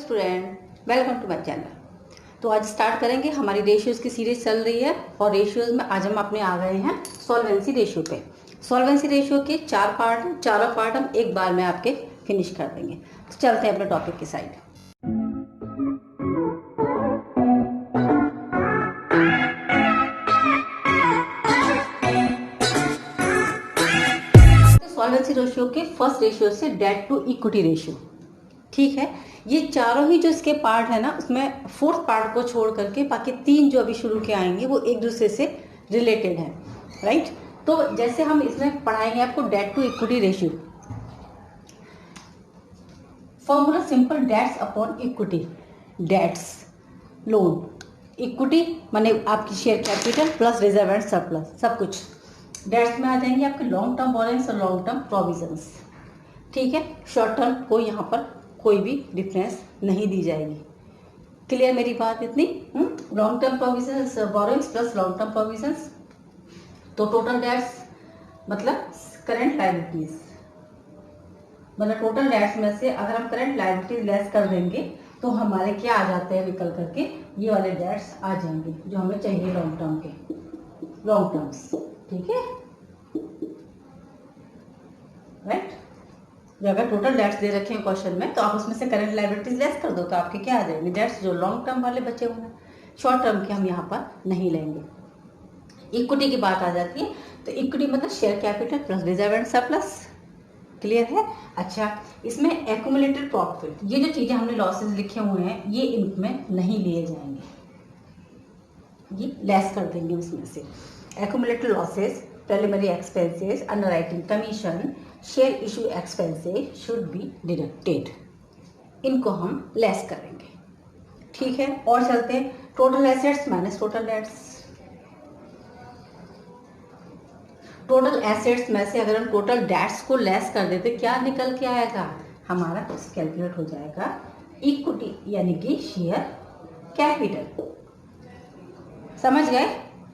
Student, welcome to my channel. तो आज start करेंगे, हमारी रेशियोज की सीरीज चल रही है और रेशियोज में आज हम अपने आ गए हैं सॉल्वेंसी रेशियो पे। सॉल्वेंसी रेशियो के 4 पार्ट हैं, चारों पार्ट हम एक बार में आपके फिनिश कर देंगे। तो चलते हैं अपने टॉपिक की साइड। सॉल्वेंसी रेशियो के फर्स्ट रेशियो से डेट टू इक्विटी रेशियो, ठीक है। ये चारों ही जो इसके पार्ट है ना, उसमें फोर्थ पार्ट को छोड़ करके बाकी 3 जो अभी शुरू के आएंगे वो एक दूसरे से रिलेटेड है, राइट। तो जैसे हम इसमें पढ़ाएंगे आपको debt to equity ratio. Formula simple, debts upon equity. Debts loan, equity माने आपकी share capital plus reserve and surplus, सब कुछ डेट्स में आ जाएंगे आपके लॉन्ग टर्म बोरिंग्स और लॉन्ग टर्म प्रोविजंस, ठीक है। शॉर्ट टर्म को यहाँ पर कोई भी डिफरेंस नहीं दी जाएगी। क्लियर मेरी बात इतनी? Long term provisions borings plus long term provisions, तो टोटल डेट्स मतलब करंट लायबिलिटीज, मतलब टोटल डेट्स में से अगर हम करंट लायबिलिटीज लेस कर देंगे तो हमारे क्या आ जाते हैं निकल करके, ये वाले डेट्स आ जाएंगे जो हमें चाहिए लॉन्ग टर्म के, लॉन्ग टर्म्स, ठीक है, राइट। जो अगर टोटल डेट्स दे रखे हैं क्वेश्चन में तो आप उसमें से करंट लायबिलिटीज लेस कर दो तो आपके क्या आ जाएंगे डेट्स जो लॉन्ग टर्म वाले बचे हुए हैं। शॉर्ट टर्म के हम यहाँ पर नहीं लेंगे। इक्विटी की बात आ जाती है तो इक्विटी मतलब share capital plus reserve and surplus, clear है। अच्छा, इसमें एक्यूमुलेटेड प्रॉफिट, ये जो चीजें हमने लॉसेज लिखे हुए हैं ये इनमें नहीं लिए जाएंगे, ये लेस कर देंगे इसमें से। Accumulated losses, preliminary expenses, underwriting commission, share issue expenses should be deducted, इनको हम लेस करेंगे, ठीक है। और चलते हैं total assets minus total debts. Total assets में से अगर हम टोटल डेट्स को लेस कर देते क्या निकल के आएगा हमारा, कैलकुलेट हो जाएगा इक्विटी यानी कि शेयर कैपिटल, समझ गए,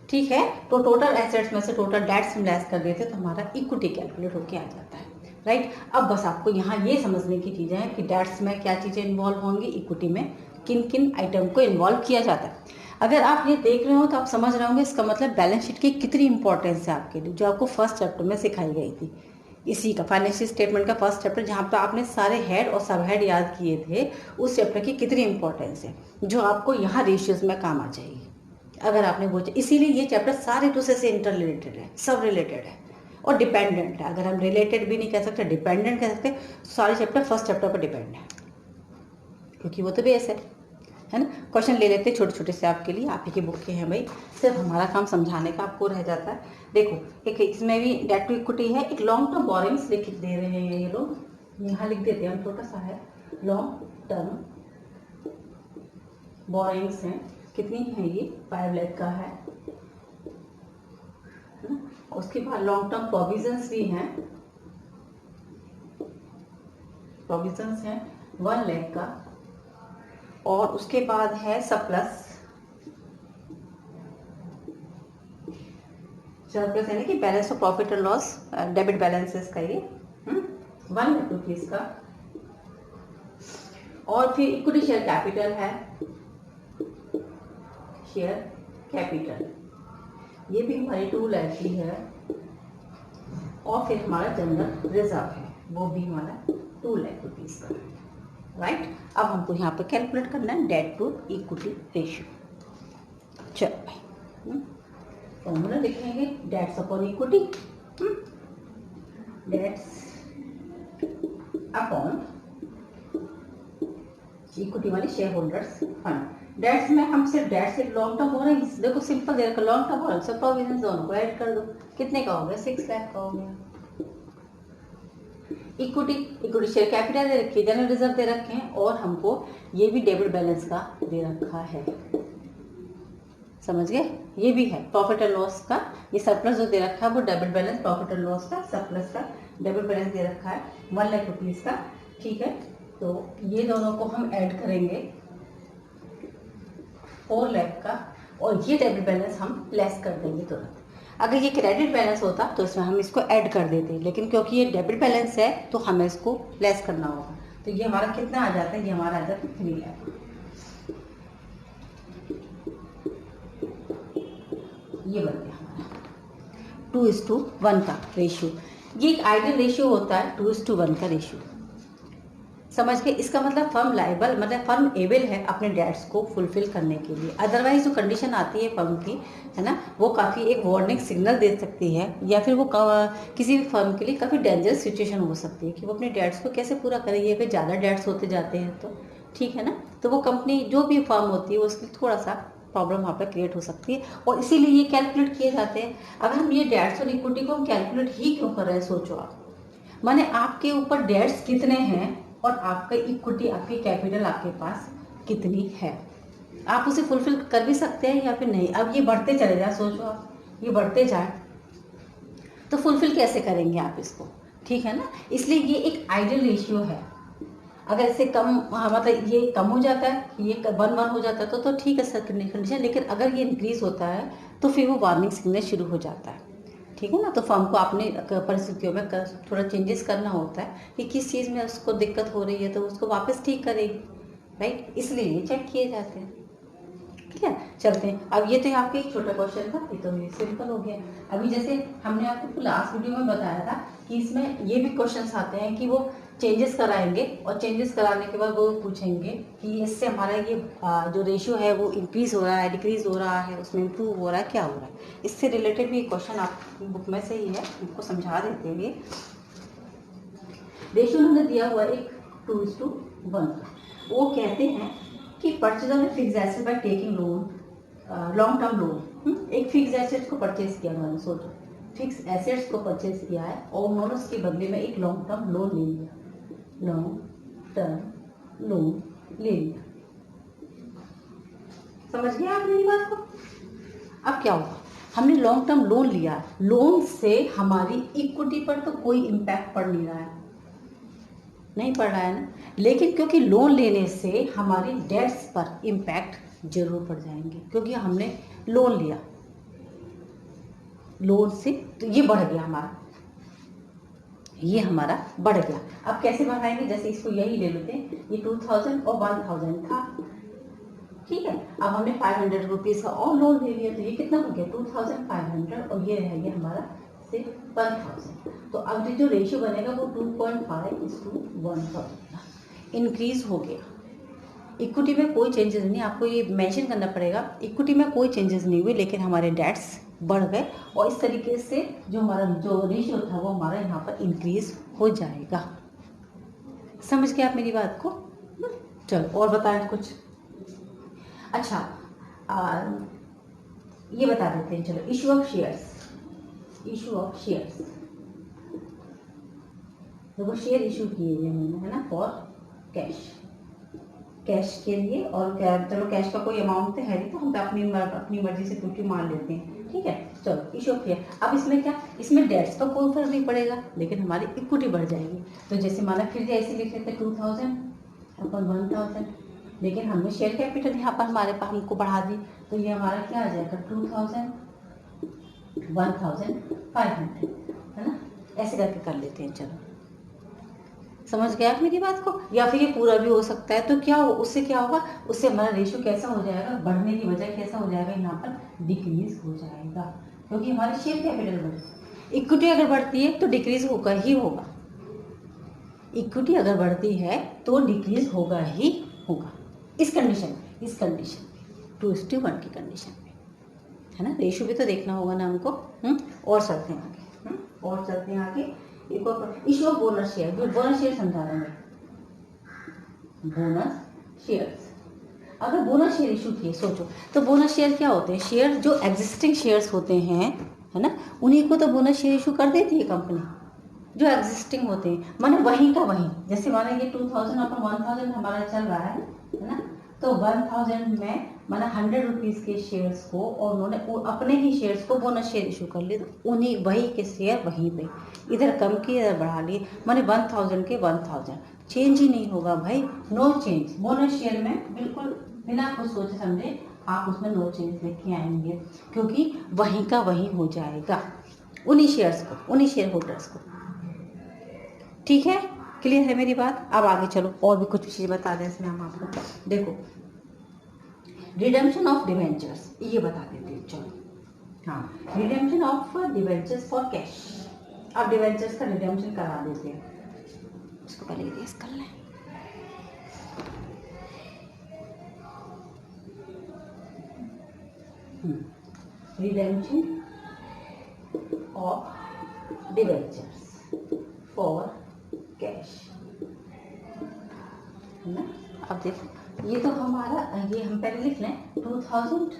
ठीक है। तो टोटल एसेट्स में से टोटल डेट्स हम लेस कर देते तो हमारा इक्विटी कैलकुलेट होके आ जाता है, राइट। अब बस आपको यहाँ ये समझने की चीज़ें हैं कि डेट्स में क्या चीज़ें इन्वॉल्व होंगी, इक्विटी में किन किन आइटम को इन्वॉल्व किया जाता है। अगर आप ये देख रहे हो तो आप समझ रहे होंगे इसका मतलब बैलेंस शीट की कितनी इंपॉर्टेंस है आपके लिए, जो आपको फर्स्ट चैप्टर में सिखाई गई थी। इसी का फाइनेंशियल स्टेटमेंट का फर्स्ट चैप्टर जहाँ पर आपने सारे हेड और सब हेड याद किए थे, उस चैप्टर की कितनी इंपॉर्टेंस है जो आपको यहाँ रेशियोज में काम आ जाएगी अगर आपने वो। इसीलिए ये चैप्टर सारे दूसरे से इंटर रिलेटेड है, सब रिलेटेड है और डिपेंडेंट है। अगर हम रिलेटेड भी नहीं कह सकते, डिपेंडेंट कह सकते, सारे चैप्टर फर्स्ट चैप्टर पर डिपेंड है क्योंकि वो तो बेस है ना। क्वेश्चन ले लेते छोटे छोटे से आपके लिए, आप ही की बुक के हैं भाई, सिर्फ हमारा काम समझाने का आपको रह जाता है। देखो एक इसमें भी डेट टू इक्विटी है, एक लॉन्ग टर्म बोरिंग्स लिख दे रहे हैं ये लोग, यहाँ लिख देते हैं हम, छोटा सा है लॉन्ग टर्म बोरिंग्स हैं, कितनी है ये 5 लाख का है। उसके बाद लॉन्ग टर्म प्रोविजंस भी हैं, प्रोविजंस हैं 1 लाख का, और उसके बाद है सरप्लस, सरप्लस यानी कि balance of profit and loss, debit balances का ये 1 लाख रुपीज का। और फिर इक्विटी शेयर कैपिटल है, शेयर कैपिटल ये भी हमारी 2 लाख की है, और फिर हमारा जनरल रिजर्व है वो भी हमारा 2 लाख रुपीज का, राइट। अब हमको यहाँ पर कैलकुलेट करना है डेट टू इक्विटी रेशियो। चलो फॉर्मूला लिखेंगे, debts upon equity, debts upon equity वाली शेयर होल्डर्स फंड। डेट्स में हम सिर्फ डेट्स से लॉन्ग टर्म बोरिंग्स, देखो सिंपल दे रखा, लॉन्ग टर्म बोरिंग्स और प्रोविजंस दोनों को ऐड कर दो, कितने का हो गया 6 लाख का हो गया। इक्विटी शेयर कैपिटल दे रखी है, जनरल रिजर्व दे रखे हैं, और हमको ये भी डेबिट बैलेंस का दे रखा है, समझ गए। ये भी है प्रॉफिट एंड लॉस का, ये सरप्लस जो दे रखा है वो debit balance, profit and loss का सरप्लस का डेबिट बैलेंस दे रखा है 1 लाख रुपीज का, ठीक है। तो ये दोनों को हम ऐड करेंगे 4 लाख का, और ये डेबिट बैलेंस हम लेस कर देंगे तुरंत। अगर ये क्रेडिट बैलेंस होता तो इसमें हम इसको ऐड कर देते, लेकिन क्योंकि ये डेबिट बैलेंस है तो हमें इसको लेस करना होगा। तो तो ये हमारा कितना आ जाता है, ये हमारा आ जाता है 3 लाख। ये बन गया हमारा 2:1 का रेशियो। ये एक आइडियल रेशियो होता है 2:1 का रेशियो। समझ के, इसका मतलब फर्म लायबल, मतलब फर्म एबल है अपने डेट्स को फुलफिल करने के लिए। अदरवाइज जो कंडीशन आती है फर्म की, है ना, वो काफ़ी एक वार्निंग सिग्नल दे सकती है, या फिर वो किसी भी फर्म के लिए काफ़ी डेंजरस सिचुएशन हो सकती है कि वो अपने डेट्स को कैसे पूरा करेगी अगर ज़्यादा डेट्स होते जाते हैं तो, ठीक है ना। तो वो कंपनी जो भी फर्म होती है उसके थोड़ा सा प्रॉब्लम वहाँ पर क्रिएट हो सकती है, और इसीलिए ये कैलकुलेट किए जाते हैं। अगर हम ये डेट्स और इक्विटी को हम कैलकुलेट ही क्यों कर रहे हैं, सोचो आप। माने आपके ऊपर डेट्स कितने हैं और आपका इक्विटी, आपकी कैपिटल आपके पास कितनी है, आप उसे फुलफिल कर भी सकते हैं या फिर नहीं। अब ये बढ़ते चले जाए, सोचो आप, ये बढ़ते जाए तो फुलफिल कैसे करेंगे आप इसको, ठीक है ना। इसलिए ये एक आइडियल रेशियो है। अगर इससे कम, मतलब ये कम हो जाता है, ये 1:1 हो जाता है तो ठीक है सर कंडीशन, लेकिन अगर ये इंक्रीज होता है तो फिर वो वार्निंग सिग्नल शुरू हो जाता है, ठीक है ना। तो फर्म को अपने परिस्थितियों में थोड़ा चेंजेस करना होता है कि किस चीज़ में उसको दिक्कत हो रही है तो उसको वापस ठीक करेगी, राइट। इसलिए ये चेक किए जाते हैं, ठीक है। चलते हैं, अब ये तो आपके एक छोटा क्वेश्चन था, ये तो ये सिंपल हो गया। अभी जैसे हमने आपको लास्ट वीडियो में बताया था कि इसमें ये भी क्वेश्चंस आते हैं कि वो चेंजेस कराएंगे और चेंजेस कराने के बाद वो पूछेंगे कि इससे हमारा ये जो रेशियो है वो इंक्रीज हो रहा है, डिक्रीज हो रहा है, उसमें इंप्रूव हो रहा है, क्या हो रहा है। इससे रिलेटेड भी क्वेश्चन आप बुक में से ही है, उनको समझा देते हैं। रेशियो उन्होंने दिया हुआ एक 2:1। वो कहते हैं कि purchase of fix asset by taking loan, long term loan. एक फिक्स एसेट्स को परचेज किया उन्होंने, सोचो फिक्स एसेट्स को परचेज किया है और उन्होंने उसके बदले में एक लॉन्ग टर्म लोन ले लिया, लॉन्ग टर्म लोन ले लिया। समझ गए आप मेरी बात को। अब क्या होगा, हमने लॉन्ग टर्म लोन लिया, लोन से हमारी इक्विटी पर तो कोई इम्पैक्ट पड़ नहीं रहा है, नहीं पड़ रहा है ना, लेकिन क्योंकि लोन लेने से हमारी डेट्स पर इम्पैक्ट जरूर पड़ जाएंगे, क्योंकि हमने लोन लिया, लोन से तो ये बढ़ गया हमारा, ये हमारा बढ़ गया। अब कैसे बढ़ाएंगे, जैसे इसको यही ले लेते हैं, ये 2000 और 1000 था, ठीक है। अब हमने 500 रुपीज़ का और लोन ले लिया तो ये कितना हो गया 2500, और ये रह गया हमारा सिर्फ 1000। तो अब जो रेशियो बनेगा वो 2.5:1000 इंक्रीज हो गया। इक्विटी में कोई चेंजेस नहीं, आपको ये मेंशन करना पड़ेगा, इक्विटी में कोई चेंजेस नहीं हुए, लेकिन हमारे डेट्स बढ़ गए और इस तरीके से जो हमारा जो रेशियो था वो हमारा यहाँ पर इंक्रीज हो जाएगा। समझ गए आप मेरी बात को। चलो और बताएं कुछ। अच्छा, ये बता देते हैं, चलो issue of shares. Issue of shares, देखो शेयर इशू किए हुए मैंने, है ना, फॉर कैश, कैश के लिए। और चलो कैश का कोई अमाउंट तो है नहीं, तो हम तो अपनी मर्जी से कुछ भी मान लेते हैं, ठीक है। चलो इशू ऑफ शेयर। अब इसमें क्या, इसमें डेट्स का कोई फर्क नहीं पड़ेगा, लेकिन हमारी इक्विटी बढ़ जाएगी। तो जैसे माना फिर ऐसे लिख लेते 2000 अपन 1000, लेकिन हमने शेयर कैपिटल यहाँ पर हमारे पास हमको बढ़ा दी, तो ये हमारा क्या आ जाएगा 2000 1500, है ना। ऐसे करके कर लेते हैं। चलो समझ गया आप मेरी बात को। या फिर ये पूरा भी हो सकता है, तो क्या हो, उससे क्या होगा, उससे हमारा रेशियो कैसा हो जाएगा, बढ़ने की बजाय कैसा हो जाएगा, यहाँ पर डिक्रीज हो जाएगा, क्योंकि हमारे शेयर कैपिटल बढ़े। इक्विटी अगर बढ़ती है तो डिक्रीज होगा ही होगा, इक्विटी अगर बढ़ती है तो डिक्रीज होगा ही होगा, इस कंडीशन 2:1 की कंडीशन में, है ना। रेशियो भी तो देखना होगा ना हमको। और चलते हैं आगे, और चलते हैं आगे। एक और इशू ऑफ बोनस शेयर, जो बोनस शेयर समझा रहे हैं, बोनस शेयर्स। अगर बोनस शेयर इशू किए, सोचो तो बोनस शेयर क्या होते हैं, शेयर जो एग्जिस्टिंग शेयर्स होते हैं, है ना, उन्हीं को तो बोनस शेयर इशू कर देती है कंपनी, जो एग्जिस्टिंग होते हैं, माने वहीं का वहीं। जैसे माना ये 2000 अपन 1000 हमारा चल रहा है ना, तो 1000 में माना 100 रुपीज़ के शेयर्स को, और उन्होंने अपने ही शेयर्स को बोनस शेयर इशू कर लिए, तो उन्हीं वही के शेयर वहीं पे, इधर कम किए इधर बढ़ा लिए, माने 1000 के 1000 चेंज ही नहीं होगा भाई, नो चेंज। बोनस शेयर में बिल्कुल बिना कुछ सोचे समझे आप उसमें नो चेंज लेके आएंगे, क्योंकि वहीं का वहीं हो जाएगा, उन्हीं शेयर्स को, उन्हीं शेयर होल्डर्स को, ठीक है। क्लियर है मेरी बात? अब आगे चलो और भी कुछ चीज़ बता दें इसमें हम आपको। देखो रिडेम्पशन ऑफ डिवेंचर्स ये बता देते हैं, चलो। हाँ, redemption of debentures for cash. अब डिवेंचर्स का रिडेम्पशन करा देते हैं। इसको पहले इरेज कर लें। Redemption of debentures for cash, है ना। अब देखो ये तो हमारा, ये हम पहले लिख लें 2000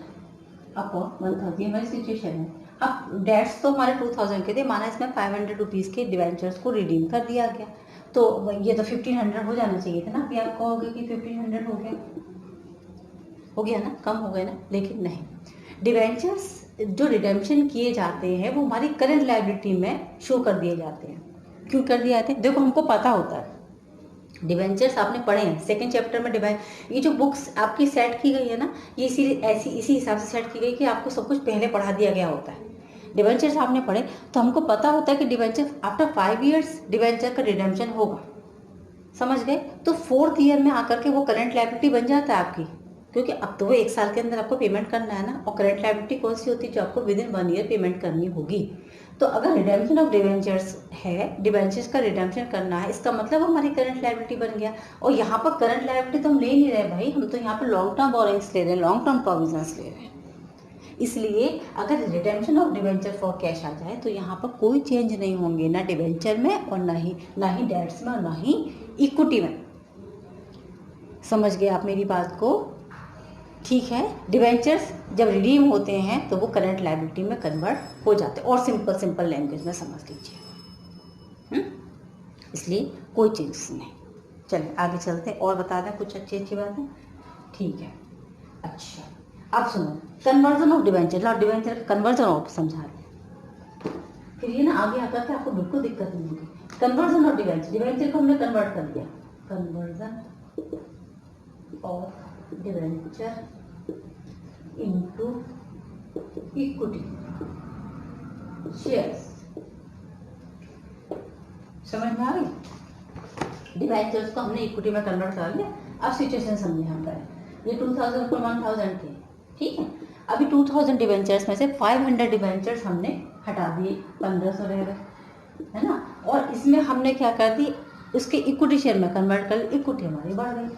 अपॉन 1000, ये हमारी सिचुएशन है। अब डेट्स तो हमारे 2000 के थे, माना इसमें 500 रुपीज़ के डिवेंचर्स को रिडीम कर दिया गया, तो ये तो 1500 हो जाना चाहिए था ना। अभी आप कहोगे कि 1500 हो गया ना, कम हो गए ना, लेकिन नहीं। डिवेंचर्स जो रिडेम्पशन किए जाते हैं वो हमारी करंट लायबिलिटी में शो कर दिए जाते हैं। क्यों कर दिए जाते हैं? देखो हमको पता होता है, डिवेंचर्स आपने पढ़े हैं सेकंड चैप्टर में। ये जो बुक्स आपकी सेट की गई है ना, ये इसी हिसाब से सेट की गई कि आपको सब कुछ पहले पढ़ा दिया गया होता है। डिवेंचर्स आपने पढ़े तो हमको पता होता है कि डिवेंचर आफ्टर 5 ईयर्स डिवेंचर का रिडेम्पशन होगा, समझ गए। तो 4th ईयर में आकर के वो करंट लायबिलिटी बन जाता है आपकी, क्योंकि अब तो वो 1 साल के अंदर आपको पेमेंट करना है ना। और करंट लायबिलिटी कौन सी होती है? जो आपको विदिन 1 ईयर पेमेंट करनी होगी। तो अगर रिडेम्पशन ऑफ डिवेंचर्स है, डिवेंचर्स का रिडेम्पशन करना है, इसका मतलब हमारी करंट लायबिलिटी बन गया। और यहाँ पर करंट लायबिलिटी तो हम ले नहीं रहे भाई, हम तो यहाँ पर लॉन्ग टर्म बोरिंग्स ले रहे हैं, लॉन्ग टर्म प्रोविजंस ले रहे हैं। इसलिए अगर redemption of debenture for cash आ जाए तो यहाँ पर कोई चेंज नहीं होंगे, ना डिवेंचर में और ना ही डेट्स में और ना ही इक्विटी में। समझ गए आप मेरी बात को? ठीक है। डिवेंचर्स जब रिडीम होते हैं तो वो करंट लायबिलिटी में कन्वर्ट हो जाते हैं, और सिंपल लैंग्वेज में समझ लीजिए। इसलिए कोई चेंजेस नहीं। चलिए आगे चलते हैं और बता दें कुछ अच्छी बातें। ठीक है, अच्छा अब सुनो, conversion of debenture. Low debenture का कन्वर्जन ऑफ समझा दें, फिर ये ना आगे आकर के आपको बिल्कुल दिक्कत नहीं होगी। कन्वर्जन ऑफ डिवेंचर, डिवेंचर को हमने कन्वर्ट कर दिया। Conversion of debenture into equity shares. समझ में आ गई? डिवेंचर्स को हमने इक्विटी में कन्वर्ट कर लिया। अब सिचुएशन समझे हम करें। ये 2000 को 1000 थे, ठीक है। अभी 2000 डिवेंचर्स में से 500 डिवेंचर्स हमने हटा दिए, 1500 रह गए, है ना। और इसमें हमने क्या कर दी, उसके इक्विटी शेयर में कन्वर्ट कर ली, इक्विटी हमारी बढ़ गई।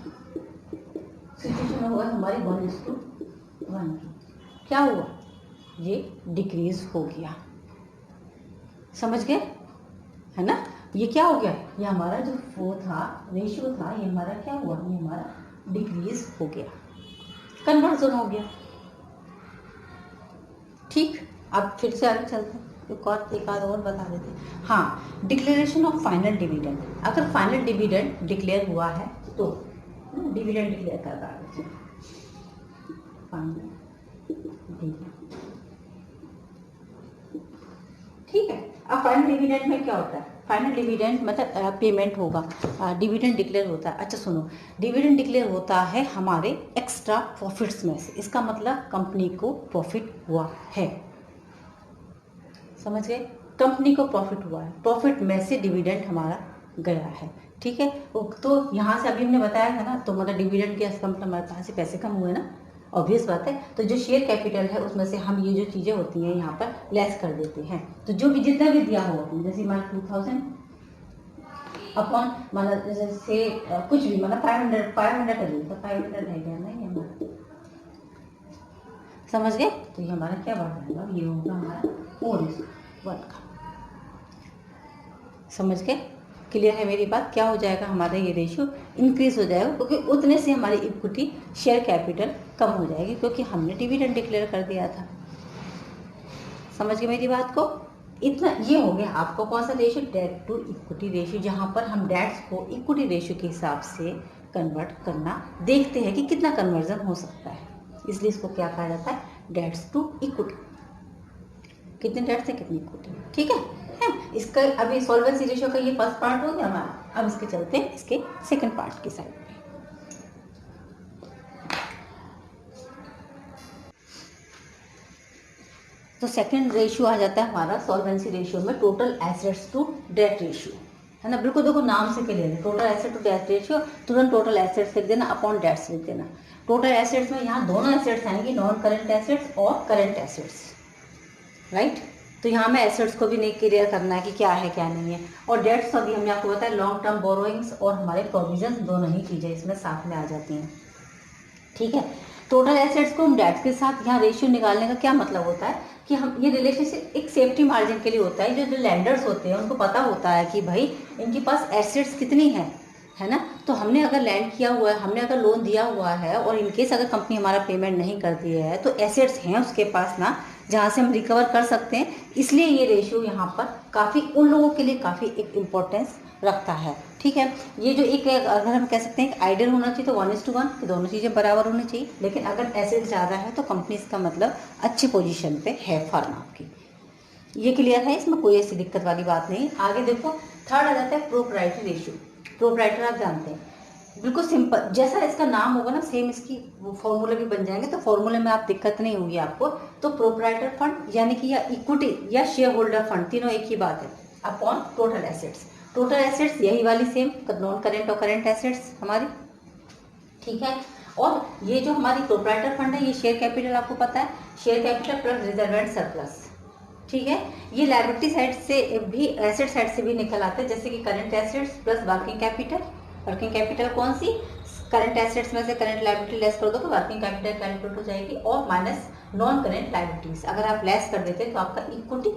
सिचुएशन होगा हमारी 1:1। क्या हुआ? ये डिक्रीज हो गया, समझ गए, है ना। ये क्या हो गया? ये हमारा जो वो था, रेशियो था, ये हमारा क्या हुआ? ये हमारा डिक्रीज हो गया, कन्वर्जन हो गया। ठीक, अब फिर से आगे चलते हैं, एक आध और बता देते हैं। हाँ, डिक्लेरेशन ऑफ फाइनल डिविडेंड। अगर फाइनल डिविडेंड डिक्लेयर हुआ है तो डिविडेंड डिक्लेयर कर रहा है, फाइनल डिविडेंड, ठीक है। अब फाइनल डिविडेंड में क्या होता है? फाइनल डिविडेंड मतलब पेमेंट होगा, डिविडेंड डिक्लेयर होता है। अच्छा सुनो, डिविडेंड डिक्लेयर होता है हमारे एक्स्ट्रा प्रॉफिट्स में से। इसका मतलब कंपनी को प्रॉफिट हुआ है, समझ गए। कंपनी को प्रॉफिट हुआ है, प्रॉफिट में से डिविडेंड हमारा गया है, ठीक है। तो यहाँ से अभी हमने बताया था ना, तो मतलब डिविडेंड के मतलब हमारे पास से पैसे कम हुए ना, ऑब्वियस बात है। तो जो शेयर कैपिटल है उसमें से हम ये जो चीज़ें होती हैं यहाँ पर लेस कर देते हैं। तो जो भी जितना भी दिया हो, जैसे मान 2000 अपॉन मतलब जैसे कुछ भी मतलब 500 कर दिया तो 500 रह गया ना ये हमारा, समझ गए। तो ये हमारा क्या बढ़ जाएगा? ये होगा हमारा 4:1 का, समझ गए। क्लियर है मेरी बात? क्या हो जाएगा हमारा? ये रेशियो इंक्रीज हो जाएगा, क्योंकि उतने से हमारी इक्विटी शेयर कैपिटल कम हो जाएगी, क्योंकि हमने डिविडेंड डिक्लेयर कर दिया था। समझ गए मेरी बात को? इतना ये हो गया आपको कौन सा ratio? Debt to equity ratio, जहाँ पर हम डेट्स को इक्विटी रेशियो के हिसाब से कन्वर्ट करना देखते हैं कि कितना कन्वर्जन हो सकता है। इसलिए इसको क्या कहा जाता है? डेट्स टू इक्विटी, कितने डेट्स है कितनी इक्विटी, ठीक है। इसका अभी सॉल्वेंसी रेशियो का ये फर्स्ट पार्ट हो गया हमारा। अब इसके चलते हैं इसके सेकंड पार्ट की साइड पे। तो सेकंड रेशियो आ जाता है हमारा सॉल्वेंसी रेशियो में total assets to debt ratio, है ना, बिल्कुल देखो नाम से क्लियर है, total asset to debt ratio, तुरंत टोटल एसेट्स लिख देना अपॉन डेट्स लिख देना। टोटल एसेट्स में यहाँ दोनों एसेट्स आएंगी, नॉन करेंट एसेट्स और करेंट एसेट्स, राइट। तो यहाँ में एसेट्स को भी नहीं क्लियर करना है कि क्या है क्या नहीं है। और डेट्स तो अभी हमने आपको बताया लॉन्ग टर्म बोरोइंग्स और हमारे प्रोविजंस दोनों ही चीज़ें इसमें साथ में आ जाती हैं, ठीक है। टोटल एसेट्स को हम डेट्स के साथ यहाँ रेशियो निकालने का क्या मतलब होता है कि हम ये रिलेशनशिप एक सेफ्टी मार्जिन के लिए होता है। जो लैंडर्स होते हैं उनको पता होता है कि भाई इनके पास एसेट्स कितनी है ना। तो हमने अगर लैंड किया हुआ है, हमने अगर लोन दिया हुआ है और इनकेस अगर कंपनी हमारा पेमेंट नहीं करती है तो एसेट्स हैं उसके पास ना, जहाँ से हम रिकवर कर सकते हैं। इसलिए ये रेशियो यहाँ पर काफ़ी उन लोगों के लिए काफ़ी एक इम्पोर्टेंस रखता है, ठीक है। ये जो एक अगर हम कह सकते हैं आइडियल होना चाहिए तो 1:1 कि दोनों चीज़ें बराबर होनी चाहिए। लेकिन अगर एसेट्स ज़्यादा है तो कंपनी इसका मतलब अच्छी पोजीशन पे है फर्म आपकी। ये क्लियर है, इसमें कोई ऐसी दिक्कत वाली बात नहीं। आगे देखो, थर्ड आ जाता है प्रोप्राइटरी रेशियो। प्रोप्राइटर आप जानते हैं, बिल्कुल सिंपल, जैसा इसका नाम होगा ना सेम इसकी फॉर्मूले भी बन जाएंगे, तो फॉर्मूले में आप दिक्कत नहीं होगी आपको। तो प्रोप्राइटर फंड यानी कि या इक्विटी या शेयर होल्डर फंड, तीनों एक ही बात है, upon total assets. Total assets यही वाली सेम नॉन करेंट और करेंट एसेट्स हमारी, ठीक है। और ये जो हमारी प्रोप्राइटर फंड है ये शेयर कैपिटल आपको पता है, share capital plus reserve and surplus, ठीक है। ये लायबिलिटी साइड से भी एसेट साइड से भी निकल आते हैं, जैसे कि current assets plus working capital. Working capital कौन सी, करंट एसेट्स में से करंट लायबिलिटी लेस कर दो तो वर्किंग कैपिटल कैलकुलेट हो जाएगी, और माइनस नॉन करंट लायबिलिटीज अगर आप लेस कर देते तो आपका इक्विटी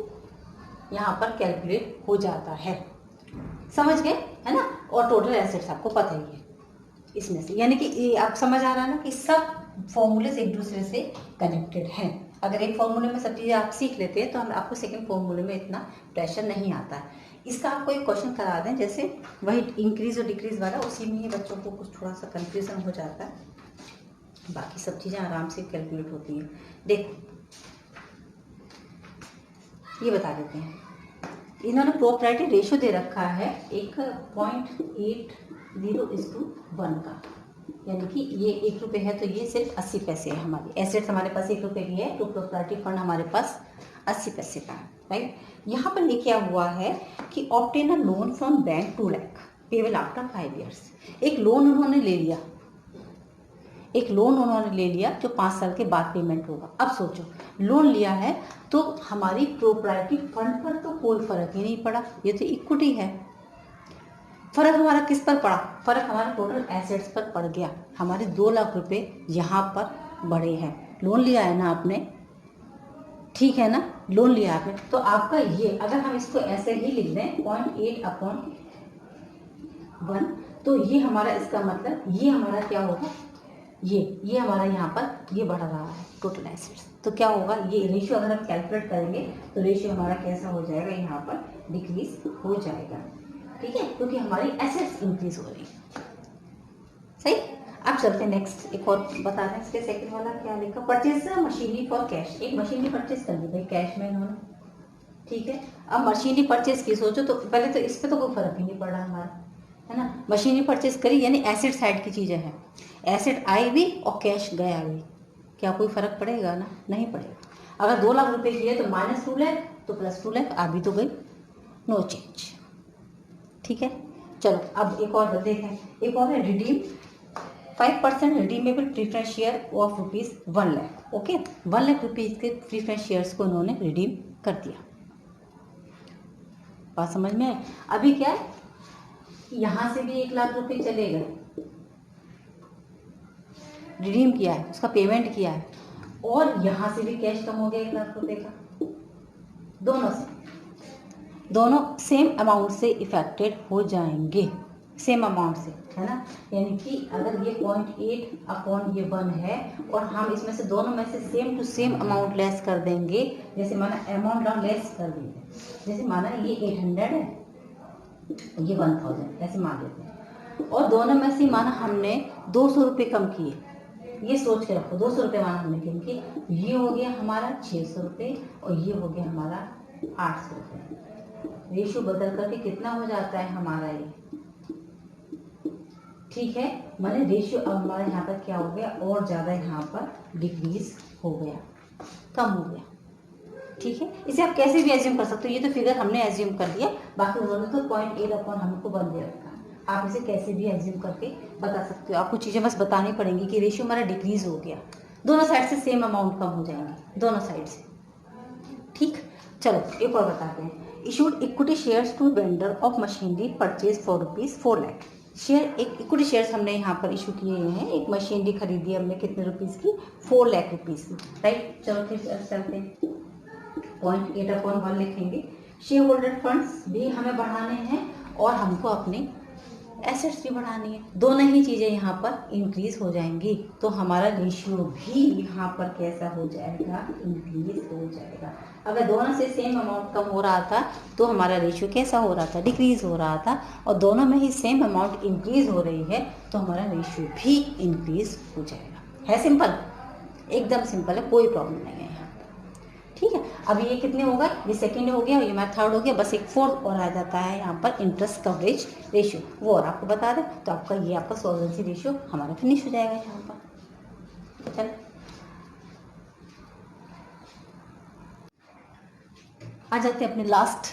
यहाँ पर कैलकुलेट हो जाता है, समझ गए, है ना। और टोटल एसेट्स आपको पता ही है इसमें से, यानी कि आप समझ आ रहा है ना कि सब फॉर्मूले एक दूसरे से कनेक्टेड हैं। अगर एक फॉर्मूले में सब चीज़ें आप सीख लेते हैं तो हम आपको सेकंड फॉर्मूले में इतना प्रेशर नहीं आता है। इसका आपको एक क्वेश्चन करा दें, जैसे वही इंक्रीज और डिक्रीज वाला, उसी में ही बच्चों को कुछ थोड़ा सा कंफ्यूजन हो जाता है, बाकी सब चीज़ें आराम से कैलकुलेट होती हैं। देखो ये बता देते हैं, इन्होंने प्रोप्राइटरी रेशियो दे रखा है एक 0.80:1 का, यानी कि ये 1 रुपये है तो ये सिर्फ 80 पैसे है। हमारी एसेट्स हमारे पास 1 रुपये की है तो प्रोप्राइटरी फंड हमारे पास 80 पैसे का है, राइट। यहाँ पर ये क्या हुआ है कि obtain a loan from bank 2 lakh payable after 5 years. एक लोन उन्होंने ले लिया, एक लोन उन्होंने ले लिया जो 5 साल के बाद पेमेंट होगा। अब सोचो लोन लिया है तो हमारी प्रोप्राइटरी फंड पर तो कोई फर्क ही नहीं पड़ा, ये तो इक्विटी है। फर्क हमारा किस पर पड़ा, फर्क हमारे टोटल एसेट्स पर पड़ गया। हमारे 2 लाख रुपए यहाँ पर बढ़े हैं, लोन लिया है ना आपने, ठीक है ना, लोन लिया आपने, तो आपका ये अगर हम इसको ऐसे ही लिख दें 0.8/1, तो ये हमारा इसका मतलब ये हमारा क्या होगा, ये हमारा यहाँ पर ये बढ़ रहा है टोटल एसेट्स। तो क्या होगा, ये रेशियो अगर हम कैलकुलेट करेंगे तो रेशियो हमारा कैसा हो जाएगा, यहाँ पर डिक्रीज हो जाएगा, ठीक है, क्योंकि हमारी एसेट्स इंक्रीज हो रही है, सही। अब चलते हैं नेक्स्ट, एक और बता रहे हैं इसके सेकंड वाला क्या लिखा, परचेज मशीनरी फॉर कैश। एक मशीनरी परचेज कर दी भाई कैश में इन्होंने, ठीक है। अब मशीनरी परचेज की सोचो तो पहले तो इस पर तो कोई फर्क ही नहीं पड़ रहा हमारा, है ना। मशीनरी परचेज करी यानी एसेट साइड की चीज़ें हैं, एसेट आई भी और कैश गया भी, क्या कोई फर्क पड़ेगा ना, नहीं पड़ेगा। अगर 2 लाख रुपए की है तो -2 लाख तो +2 लाख आ भी तो गई, नो चेंज, ठीक है। चलो अब एक और देखें, एक और है redeem 5% redeemable preference share of ₹1 lakh, okay. 1 lakh rupees के प्रीफरेंस शेयर्स को उन्होंने रिडीम कर दिया, बात समझ में आए। अभी क्या है, यहाँ से भी 1 लाख रुपए चले गए, रिडीम किया है, उसका पेमेंट किया है, और यहाँ से भी कैश कम हो गया 1 लाख रुपए का, दोनों से, दोनों सेम अमाउंट से इफेक्टेड हो जाएंगे, सेम अमाउंट से, है ना। यानी कि अगर ये 0.8/1 है और हम इसमें से दोनों में से same to same amount less कर देंगे, जैसे माना अमाउंट हम लेस कर देंगे, जैसे माना ये 800 है, ये 1000 ऐसे मान लेते हैं, और दोनों में से माना हमने 200 रुपये कम किए, ये सोच के रखो 200 रुपये माना हमने कम किए, ये हो गया हमारा 600 रुपये और ये हो गया हमारा 800 रुपये। रेशियो बदल करके कितना हो जाता है हमारा ये, ठीक है, माने रेशियो अब हमारा यहाँ पर क्या हो गया, और ज़्यादा यहाँ पर डिक्रीज हो गया, कम हो गया, ठीक है, इसे आप कैसे भी एज्यूम कर सकते हो, ये तो फिगर हमने एज्यूम कर लिया, बाकी उन्होंने तो 0.8 हमको 1 दे रखा। आप इसे कैसे भी एज्यूम करके बता सकते हो, आपको चीज़ें बस बतानी पड़ेंगी कि रेशियो हमारा डिक्रीज हो गया, दोनों साइड से सेम अमाउंट कम हो जाएंगे, दोनों साइड से। ठीक, चलो एक और बताते हैं। Issued equity shares to vendor of machinery purchase for ₹4 lakh. Share, एक इक्विटी शेयर्स हमने यहाँ पर इशू किए हैं, एक मशीनरी खरीदी हमने कितने रुपीज़ की, 4 लाख रुपीज़ की, राइट। चलो फिर चलते हैं, 0.8/1 लिखेंगे। शेयर होल्डर फंड्स भी हमें बढ़ाने हैं और हमको अपने एसेट्स भी बढ़ानी है, दोनों ही चीज़ें यहाँ पर इंक्रीज हो जाएंगी, तो हमारा रेशियो भी यहाँ पर कैसा हो जाएगा, इंक्रीज हो जाएगा। अगर दोनों से सेम अमाउंट कम हो रहा था तो हमारा रेशियो कैसा हो रहा था, डिक्रीज हो रहा था, और दोनों में ही सेम अमाउंट इंक्रीज हो रही है तो हमारा रेशियो भी इंक्रीज हो जाएगा। है सिंपल, एकदम सिंपल है, कोई प्रॉब्लम नहीं है यहाँ पर। ठीक है, अब ये कितने हो गए, ये सेकेंड हो गया, ये हमारा थर्ड हो गया, बस एक फोर्थ और आ जाता है यहाँ पर इंटरेस्ट कवरेज रेशियो, वो और आपको बता दें तो आपका ये आपका सॉल्वेंसी रेशियो हमारा फिनिश हो जाएगा यहाँ पर। चल आ जाते हैं अपने last,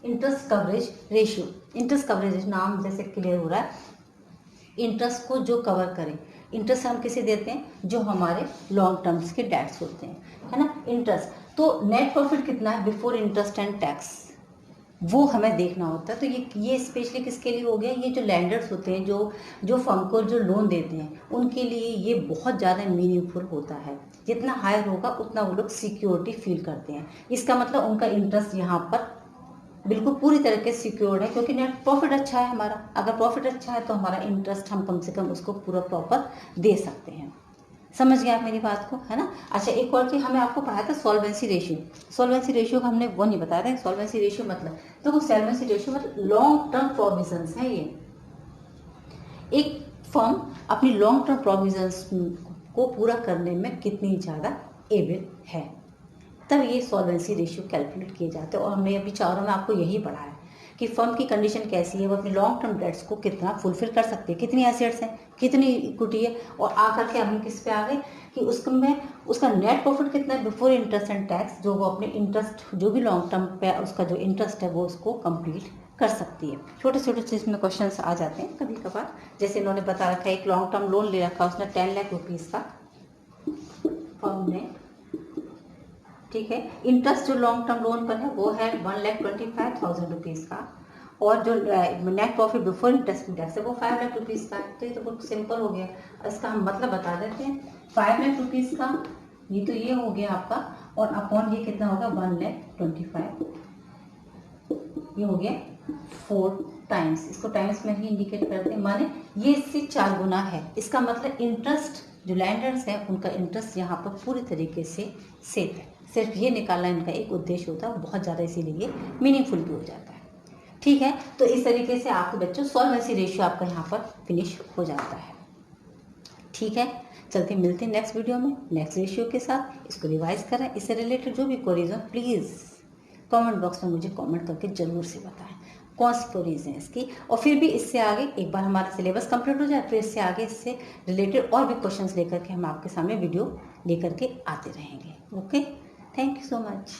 interest coverage ratio. Interest coverage नाम जैसे क्लियर हो रहा है, इंटरेस्ट को जो कवर करें। इंटरेस्ट हम किसे देते हैं, जो हमारे लॉन्ग टर्म्स के डेट्स होते हैं, है ना, इंटरेस्ट। तो नेट प्रॉफिट कितना है बिफोर इंटरेस्ट एंड टैक्स, वो हमें देखना होता है। तो ये स्पेशली किसके लिए हो गया, ये जो लैंडर्स होते हैं, जो फर्म को जो लोन देते हैं, उनके लिए ये बहुत ज़्यादा मीनिंगफुल होता है। जितना हायर होगा उतना वो लोग सिक्योरिटी फील करते हैं, इसका मतलब उनका इंटरेस्ट यहाँ पर बिल्कुल पूरी तरीके से सिक्योर्ड है, क्योंकि नेट प्रॉफिट अच्छा है हमारा। अगर प्रॉफिट अच्छा है तो हमारा इंटरेस्ट हम कम से कम उसको पूरा प्रॉपर दे सकते हैं। समझ गए आप मेरी बात को, है ना। अच्छा, एक और चीज़ हमें आपको पढ़ाया था, सॉल्वेंसी रेशियो। सॉल्वेंसी रेशियो का हमने वो नहीं बताया था। सॉल्वेंसी रेशियो मतलब, देखो सॉल्वेंसी रेशियो मतलब लॉन्ग टर्म प्रोविजंस है। ये एक फर्म अपनी लॉन्ग टर्म प्रोविजंस को पूरा करने में कितनी ज़्यादा एबल है, तब ये सॉल्वेंसी रेशियो कैलकुलेट किए जाते हैं। और हमने अभी चारों में आपको यही पढ़ा है कि फर्म की कंडीशन कैसी है, वो अपने लॉन्ग टर्म डेट्स को कितना फुलफिल कर सकती है, कितनी एसेट्स हैं, कितनी इक्विटी है, और आकर के हम किस पे आ गए कि उसमें उसका नेट प्रॉफिट कितना है बिफोर इंटरेस्ट एंड टैक्स, जो वो अपने इंटरेस्ट जो भी लॉन्ग टर्म पे उसका जो इंटरेस्ट है वो उसको कंप्लीट कर सकती है। छोटे छोटे चीज़ में क्वेश्चन आ जाते हैं कभी कभार, जैसे इन्होंने बता रखा है एक लॉन्ग टर्म लोन ले रखा, उसने 10 लाख रुपीज़ का फर्म ने, ठीक है। इंटरेस्ट जो लॉन्ग टर्म लोन पर है वो है 1,25,000 रुपीज़ का, और जो net profit before interest tax है वो 5 लाख रुपीज़ का है। तो ये तो बहुत सिंपल हो गया, इसका हम मतलब बता देते हैं। 5 लाख रुपीज़ का ये तो ये हो गया आपका, और अपॉन ये कितना होगा 1,25,000, ये हो गया 4 टाइम्स। इसको टाइम्स में ही इंडिकेट करते हैं, माने ये इससे 4 गुना है। इसका मतलब इंटरेस्ट जो लैंडर्स हैं उनका इंटरेस्ट यहाँ पर पूरी तरीके से सेफ है। सिर्फ ये निकालना इनका एक उद्देश्य होता है, बहुत ज़्यादा इसीलिए मीनिंगफुल भी हो जाता है। ठीक है, तो इस तरीके से आपके बच्चों सॉल्वेंसी रेशियो आपका यहाँ पर फिनिश हो जाता है। ठीक है, चलते मिलते हैं नेक्स्ट वीडियो में नेक्स्ट रेशियो के साथ। इसको रिवाइज करें, इससे रिलेटेड जो भी क्वेरीज हो प्लीज़ कमेंट बॉक्स में मुझे कमेंट करके ज़रूर से बताएं कौन सी क्वेरीज हैं इसकी। और फिर भी इससे आगे एक बार हमारा सिलेबस कंप्लीट हो जाए, फिर इससे आगे इससे रिलेटेड और भी क्वेश्चंस लेकर के हम आपके सामने वीडियो लेकर के आते रहेंगे। Okay, thank you so much.